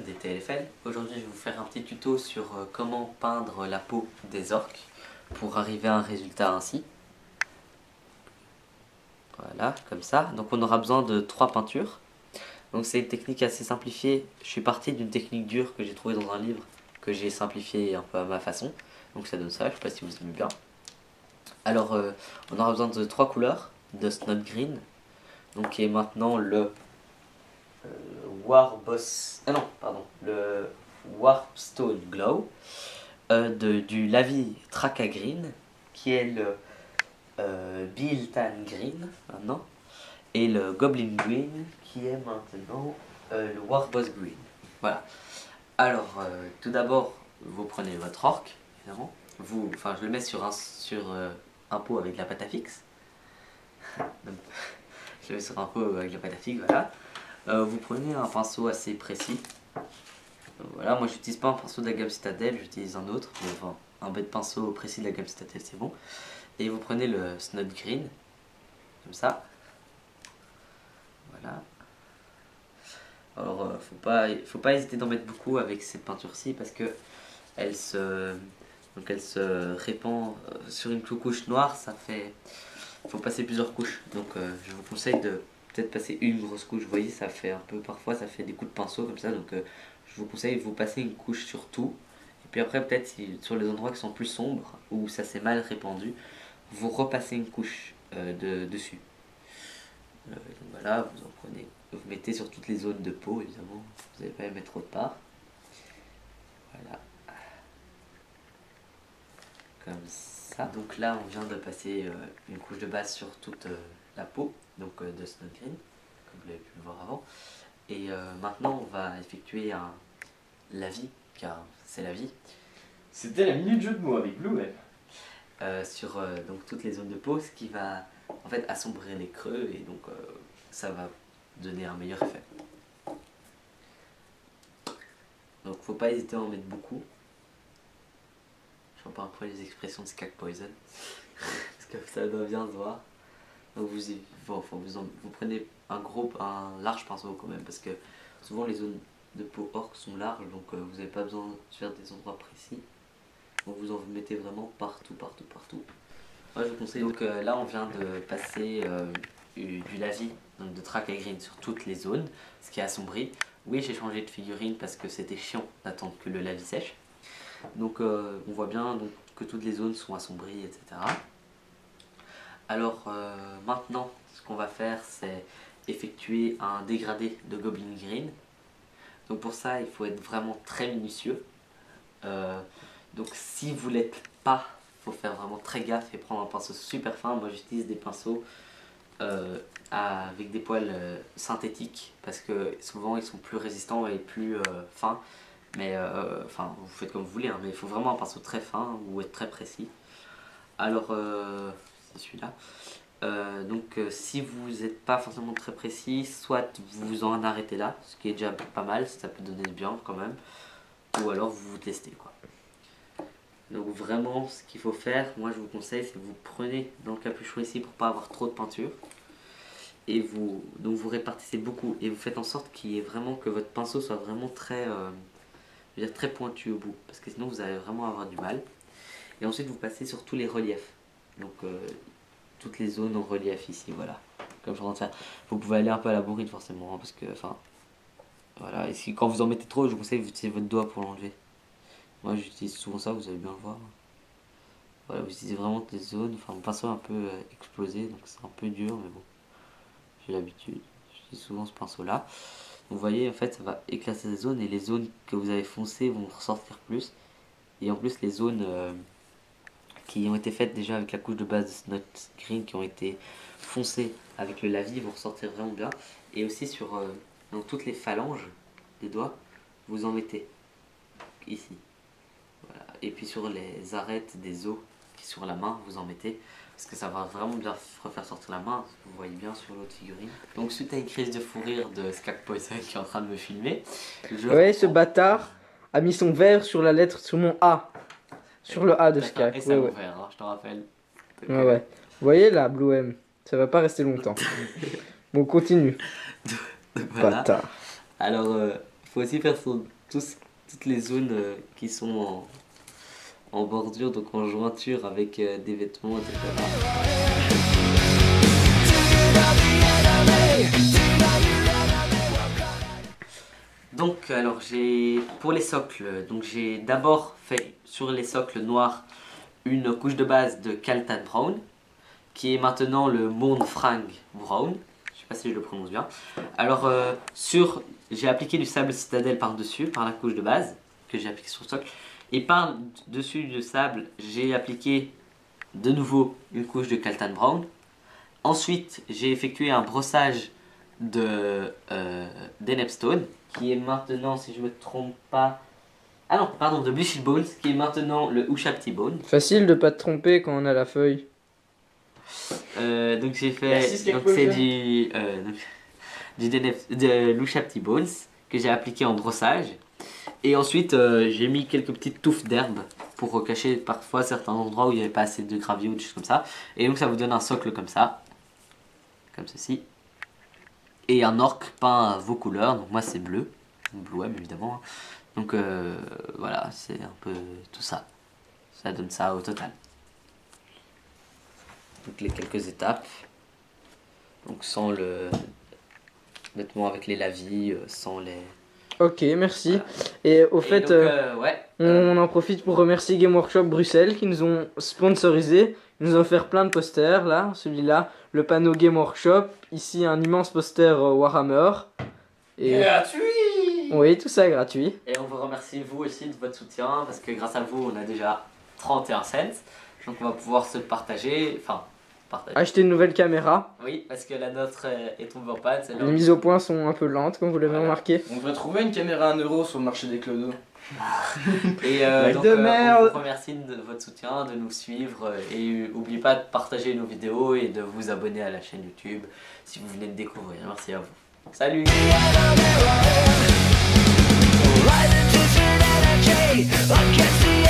des TLFL. Aujourd'hui je vais vous faire un petit tuto sur comment peindre la peau des orques pour arriver à un résultat ainsi. Voilà, comme ça. Donc on aura besoin de 3 peintures. Donc c'est une technique assez simplifiée. Je suis parti d'une technique dure que j'ai trouvée dans un livre que j'ai simplifié un peu à ma façon. Donc ça donne ça, je sais pas si vous aimez bien. Alors on aura besoin de 3 couleurs de Snot Green. Donc qui est maintenant le Warboss. Ah non, pardon, le Warpstone Glow. Du Lavi Traca Green, qui est le Biltan Green maintenant, et le Goblin Green, qui est maintenant le Warboss Green. Voilà. Alors, tout d'abord, vous prenez votre orc, évidemment. Enfin, je le mets sur un pot avec de la pâte à fixe. Je le mets sur un pot avec de la pâte à fixe, voilà. Vous prenez un pinceau assez précis. Voilà, moi j'utilise pas un pinceau de la gamme Citadel, j'utilise un autre, mais enfin, un bête pinceau précis de la gamme Citadel c'est bon. Et vous prenez le Snot Green, comme ça. Voilà. Alors faut pas hésiter d'en mettre beaucoup avec cette peinture-ci parce que elle se répand sur une couche noire, ça fait. Faut passer plusieurs couches. Donc je vous conseille de peut-être passer une grosse couche. Vous voyez, ça fait un peu, parfois ça fait des coups de pinceau comme ça, donc je vous conseille de vous passer une couche sur tout. Et puis après, peut-être sur les endroits qui sont plus sombres, où ça s'est mal répandu, vous repassez une couche dessus. Donc voilà, vous en prenez, vous mettez sur toutes les zones de peau, évidemment, vous n'allez pas les mettre autre part. Voilà. Comme ça. Donc là, on vient de passer une couche de base sur toute la peau, donc de Snot Green, comme vous l'avez pu le voir avant. Et maintenant, on va effectuer la vie, car c'est la vie. C'était la minute jeu de mots avec Blue Web. Sur donc toutes les zones de peau, ce qui va en fait assombrir les creux et donc ça va donner un meilleur effet. Donc faut pas hésiter à en mettre beaucoup. Je reprends un peu les expressions de Skag Poison parce que ça doit bien se voir. Donc vous prenez un large pinceau quand même parce que souvent les zones de peau orque sont larges, donc vous n'avez pas besoin de faire des endroits précis. Donc vous en mettez vraiment partout. Moi je vous conseille, donc là on vient de passer du lavis, donc de Traca Green sur toutes les zones, ce qui est assombri. Oui, j'ai changé de figurine parce que c'était chiant d'attendre que le lavis sèche. Donc on voit bien donc, que toutes les zones sont assombries, etc. Alors maintenant ce qu'on va faire c'est effectuer un dégradé de Goblin Green. Donc pour ça il faut être vraiment très minutieux. Donc si vous l'êtes pas, faut faire vraiment très gaffe et prendre un pinceau super fin. Moi j'utilise des pinceaux avec des poils synthétiques parce que souvent ils sont plus résistants et plus fins. Mais enfin vous faites comme vous voulez, hein, mais il faut vraiment un pinceau très fin ou être très précis. Alors c'est celui-là. Donc si vous n'êtes pas forcément très précis, soit vous en arrêtez là, ce qui est déjà pas mal, ça peut donner bien quand même, ou alors vous testez quoi. Donc vraiment ce qu'il faut faire, moi je vous conseille, c'est que vous prenez dans le capuchon ici pour pas avoir trop de peinture. Et vous répartissez beaucoup et vous faites en sorte qu'il y ait vraiment que votre pinceau soit vraiment très, je veux dire, très pointu au bout. Parce que sinon vous allez vraiment avoir du mal. Et ensuite vous passez sur tous les reliefs. Donc toutes les zones en relief ici, voilà. Comme je suis en train de faire. Vous pouvez aller un peu à la bourrine forcément, hein, parce que, enfin, voilà. Et si, quand vous en mettez trop, je vous conseille d'utiliser votre doigt pour l'enlever. Moi j'utilise souvent ça, vous allez bien le voir. Voilà, vous utilisez vraiment toutes les zones. Enfin, mon pinceau est un peu explosé, donc c'est un peu dur, mais bon, j'ai l'habitude. J'utilise souvent ce pinceau là. Donc vous voyez, en fait, ça va éclater les zones et les zones que vous avez foncées vont ressortir plus. Et en plus, les zones qui ont été faites déjà avec la couche de base de Snot Green, qui ont été foncées avec le lavis, vont ressortir vraiment bien. Et aussi sur donc toutes les phalanges des doigts, vous en mettez ici. Voilà. Et puis sur les arêtes des os qui sont sur la main, vous en mettez. Parce que ça va vraiment bien refaire sortir la main, vous voyez bien sur l'autre figurine. Donc suite à une crise de fou rire de Skag Poison qui est en train de me filmer. Ouais, ce bâtard a mis son verre sur la lettre, sur mon A. Sur le A de Skag. Et c'est mon verre, hein, je te rappelle. Ouais. Vous voyez là, Blue M, ça va pas rester longtemps. Bon, continue. Donc, voilà. Bâtard. Alors, faut aussi faire toutes les zones qui sont en bordure, donc en jointure avec des vêtements, etc. Donc alors pour les socles, donc j'ai d'abord fait sur les socles noirs une couche de base de Kaltan Brown qui est maintenant le Mournfrang Brown. Je sais pas si je le prononce bien. Alors j'ai appliqué du sable citadelle par-dessus, par la couche de base que j'ai appliqué sur le socle. Et par-dessus du sable, j'ai appliqué de nouveau une couche de Kaltan Brown. Ensuite, j'ai effectué un brossage de Denepstone qui est maintenant, si je me trompe pas... Ah non, pardon, de Bleached Bones, qui est maintenant le Ushapti Bone. Facile de pas te tromper quand on a la feuille. Donc j'ai fait... Donc c'est de l'Ushapti Bones que j'ai appliqué en brossage. Et ensuite, j'ai mis quelques petites touffes d'herbe pour cacher parfois certains endroits où il n'y avait pas assez de gravier ou des choses comme ça. Et donc ça vous donne un socle comme ça. Comme ceci. Et un orc peint à vos couleurs. Donc moi c'est bleu. Bluem évidemment. Donc voilà, c'est un peu tout ça. Ça donne ça au total. Donc les quelques étapes. Donc sans le vêtement avec les lavis, sans les... Ok, merci. Voilà. Et au fait, donc, ouais, on en profite pour remercier Game Workshop Bruxelles qui nous ont sponsorisé. Ils nous ont offert plein de posters, là, celui-là, le panneau Game Workshop, ici un immense poster Warhammer. Et gratuit. Oui, tout ça est gratuit. Et on vous remercie vous aussi de votre soutien, parce que grâce à vous, on a déjà 31 cents. Donc on va pouvoir se partager, Acheter une nouvelle caméra. Oui, parce que la nôtre est tombée en panne. Les mises au point sont un peu lentes, comme vous l'avez remarqué. On devrait trouver une caméra à 1 € sur le marché des clodos. Et donc, on vous remercie de votre soutien, de nous suivre. Et n'oubliez pas de partager nos vidéos et de vous abonner à la chaîne YouTube si vous venez de découvrir. Merci à vous. Salut! Rising to energy, I can see